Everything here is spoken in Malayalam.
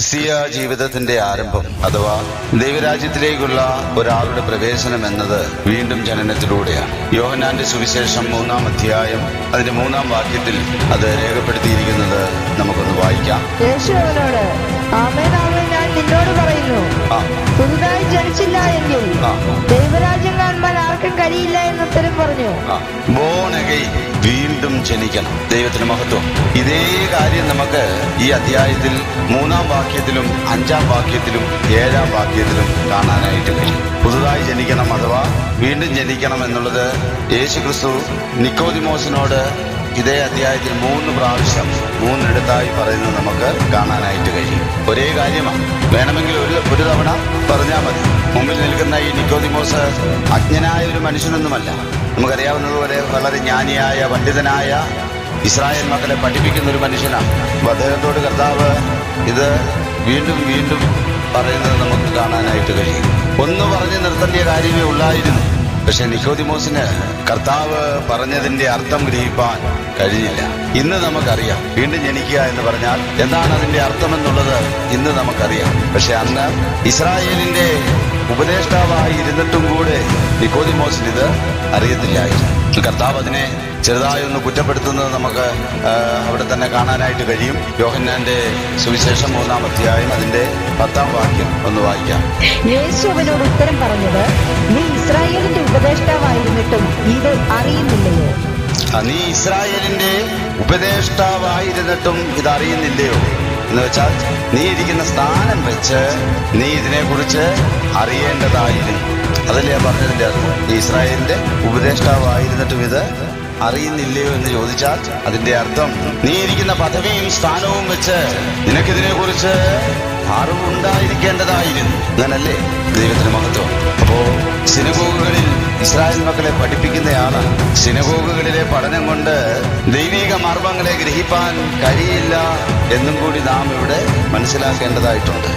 ക്രിസ്തീയ ജീവിതത്തിന്റെ ആരംഭം അഥവാ ദൈവരാജ്യത്തിലേക്കുള്ള ഒരാളുടെ പ്രവേശനം എന്നത് വീണ്ടും ജനനത്തിലൂടെയാണ്. യോഹന്നാന്റെ സുവിശേഷം 3-ാം അധ്യായം അതിന്റെ 3-ാം വാക്യത്തിൽ അത് രേഖപ്പെടുത്തിയിരിക്കുന്നത് നമുക്കൊന്ന് വായിക്കാം. യേശു അവനോട്, ആമേൻ ആമേൻ ഞാൻ നിന്നോട് പറയുന്നു, പുതുതായി ജനിച്ചില്ല എങ്കിൽ ദൈവരാജ്യം കാണുവാൻ ആർക്കും കഴിയില്ല എന്ന് ഉത്തരം പറഞ്ഞു. ബോൺ അഗൈൻ, വീണ്ടും ജനിക്കണം. ദൈവത്തിന് മഹത്വം. ഇതേ കാര്യം നമുക്ക് ഈ അധ്യായത്തിൽ 3-ാം വാക്യത്തിലും 5-ാം വാക്യത്തിലും 7-ാം വാക്യത്തിലും കാണാനായിട്ട് കഴിയും. പുതുതായി ജനിക്കണം അഥവാ വീണ്ടും ജനിക്കണം എന്നുള്ളത് യേശുക്രിസ്തു നിക്കോദിമോസിനോട് ഇതേ അധ്യായത്തിൽ 3 പ്രാവശ്യം 3 പറയുന്നത് നമുക്ക് കാണാനായിട്ട് കഴിയും. ഒരേ കാര്യമാണ്. വേണമെങ്കിൽ ഒരു തവണ പറഞ്ഞാൽ മതി. മുമ്പിൽ നിൽക്കുന്ന ഈ നിക്കോദിമോസ് അജ്ഞനായ ഒരു മനുഷ്യനൊന്നുമല്ല. നമുക്കറിയാവുന്നതുപോലെ വളരെ ജ്ഞാനിയായ പണ്ഡിതനായ ഇസ്രായേൽ മക്കളെ പഠിപ്പിക്കുന്ന ഒരു മനുഷ്യനാണ്. അദ്ദേഹത്തോട് കർത്താവ് ഇത് വീണ്ടും വീണ്ടും പറയുന്നത് നമുക്ക് കാണാനായിട്ട് കഴിയും. ഒന്ന് പറഞ്ഞു നിർത്തേണ്ട കാര്യമേ ഉള്ളായിരുന്നു. പക്ഷെ നിക്കോദിമോസിന് കർത്താവ് പറഞ്ഞതിന്റെ അർത്ഥം ഗ്രഹിപ്പാൻ കഴിഞ്ഞില്ല. ഇന്ന് നമുക്കറിയാം വീണ്ടും ജനിക്കുക എന്ന് പറഞ്ഞാൽ എന്താണ് അതിന്റെ അർത്ഥമെന്നുള്ളത് ഇന്ന് നമുക്കറിയാം. പക്ഷെ അന്ന് ഇസ്രായേലിന്റെ ഉപദേഷ്ടാവായി ഇരുന്നിട്ടും കൂടെ നിക്കോദിമോസിന് ഇത് അറിയത്തില്ലായിരുന്നു. കർത്താവ് അതിനെ ചെറുതായൊന്ന് കുറ്റപ്പെടുത്തുന്നത് നമുക്ക് അവിടെ തന്നെ കാണാനായിട്ട് കഴിയും. യോഹന്നാന്റെ സുവിശേഷം 3-ാം അധ്യായം അതിന്റെ 10-ാം വാക്യം ഒന്ന് വായിക്കാം. യേശു അവനോട് ഉത്തരം പറഞ്ഞത്, നീ ഇസ്രായേലിന്റെ ഉപദേഷ്ടാവായിരുന്നിട്ടും ഇത് അറിയുന്നില്ലയോ? നീ ഇസ്രായേലിന്റെ ഉപദേഷ്ടാവായിരുന്നിട്ടും ഇത് അറിയുന്നില്ലയോ എന്ന് വെച്ചാൽ നീ ഇരിക്കുന്ന സ്ഥാനം വെച്ച് നീ ഇതിനെക്കുറിച്ച് അറിയേണ്ടതായിരുന്നു. അതല്ലേ പറഞ്ഞതിന്റെ അർത്ഥം. നീ ഇസ്രായേലിന്റെ ഉപദേഷ്ടാവായിരുന്നിട്ടും ഇത് അറിയുന്നില്ലയോ എന്ന് ചോദിച്ചാൽ അതിന്റെ അർത്ഥം നീ ഇരിക്കുന്ന പദവിയും സ്ഥാനവും വെച്ച് നിനക്കിതിനെ കുറിച്ച് അറിവുണ്ടായിരിക്കേണ്ടതായിരുന്നു. അങ്ങനല്ലേ? ദൈവത്തിന് മഹത്വം. അപ്പോ സിനഗോഗുകളിൽ ഇസ്രായേൽ മക്കളെ പഠിപ്പിക്കുന്നയാളാണ്. സിനഗോഗുകളിലെ പഠനം കൊണ്ട് ദൈവിക മർമ്മങ്ങളെ ഗ്രഹിപ്പാൻ കഴിയില്ല എന്നും കൂടി നാം ഇവിടെ മനസ്സിലാക്കേണ്ടതായിട്ടുണ്ട്.